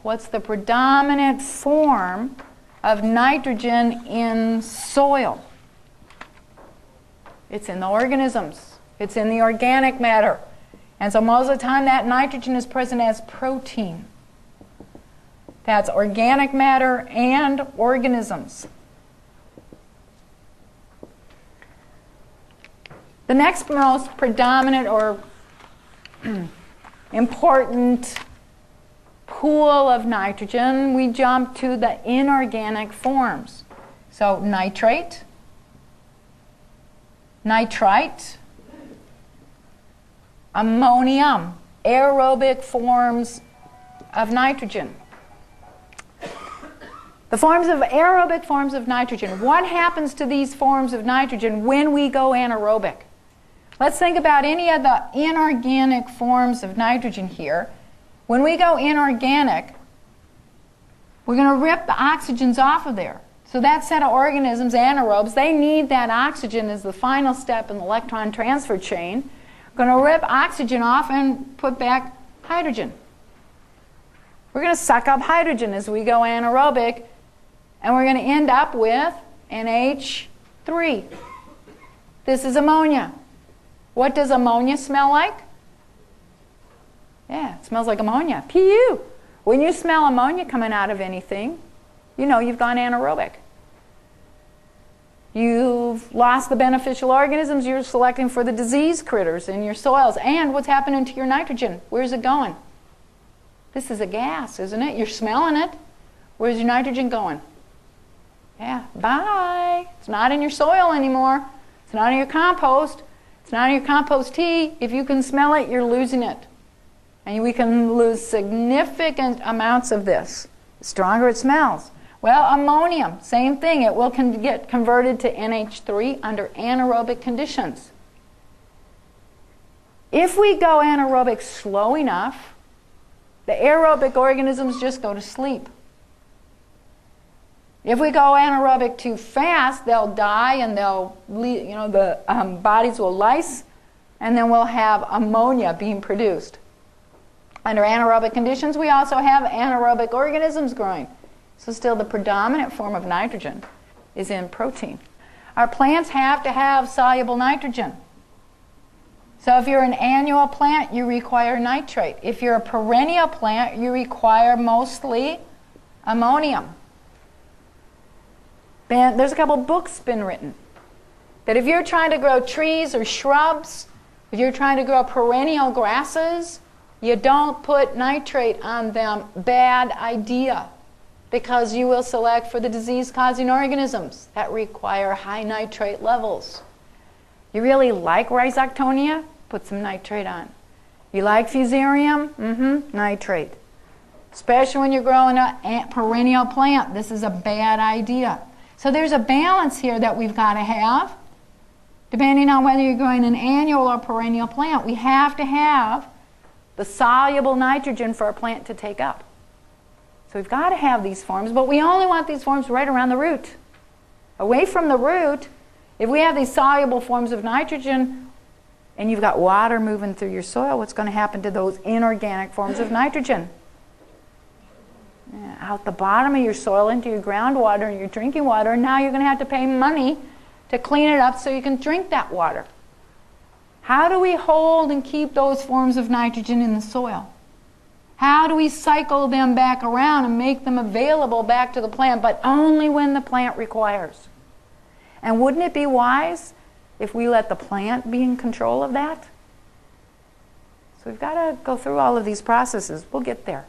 what's the predominant form of nitrogen in soil? It's in the organisms. It's in the organic matter. And so most of the time that nitrogen is present as protein. That's organic matter and organisms. The next most predominant or important pool of nitrogen, we jump to the inorganic forms. So nitrate, nitrite, ammonium, aerobic forms of nitrogen. The aerobic forms of nitrogen. What happens to these forms of nitrogen when we go anaerobic? Let's think about any of the inorganic forms of nitrogen here. When we go inorganic, we're going to rip the oxygens off of there. So that set of organisms, anaerobes, they need that oxygen as the final step in the electron transfer chain. We're going to rip oxygen off and put back hydrogen. We're going to suck up hydrogen as we go anaerobic, and we're going to end up with NH3. This is ammonia. What does ammonia smell like? Yeah, it smells like ammonia. P.U. When you smell ammonia coming out of anything, you know you've gone anaerobic. You've lost the beneficial organisms you're selecting for the disease critters in your soils. And what's happening to your nitrogen? Where's it going? This is a gas, isn't it? You're smelling it. Where's your nitrogen going? Yeah, bye. It's not in your soil anymore. It's not in your compost. It's not in your compost tea. If you can smell it, you're losing it. And we can lose significant amounts of this. The stronger it smells. Well, ammonium, same thing. It will get converted to NH3 under anaerobic conditions. If we go anaerobic slow enough, the aerobic organisms just go to sleep. If we go anaerobic too fast, they'll die and the bodies will lyse, and then we'll have ammonia being produced. Under anaerobic conditions, we also have anaerobic organisms growing. So still the predominant form of nitrogen is in protein. Our plants have to have soluble nitrogen. So if you're an annual plant, you require nitrate. If you're a perennial plant, you require mostly ammonium. There's a couple books been written that if you're trying to grow trees or shrubs, if you're trying to grow perennial grasses, you don't put nitrate on them. Bad idea, because you will select for the disease-causing organisms that require high nitrate levels. You really like rhizoctonia? Put some nitrate on. You like fusarium? Nitrate. Especially when you're growing a perennial plant, this is a bad idea. So there's a balance here that we've got to have. Depending on whether you're growing an annual or perennial plant, we have to have the soluble nitrogen for a plant to take up. So we've got to have these forms, but we only want these forms right around the root. Away from the root, if we have these soluble forms of nitrogen and you've got water moving through your soil, what's going to happen to those inorganic forms of nitrogen? Out the bottom of your soil into your groundwater and your drinking water, and now you're going to have to pay money to clean it up so you can drink that water. How do we hold and keep those forms of nitrogen in the soil? How do we cycle them back around and make them available back to the plant, but only when the plant requires? And wouldn't it be wise if we let the plant be in control of that? So we've got to go through all of these processes. We'll get there.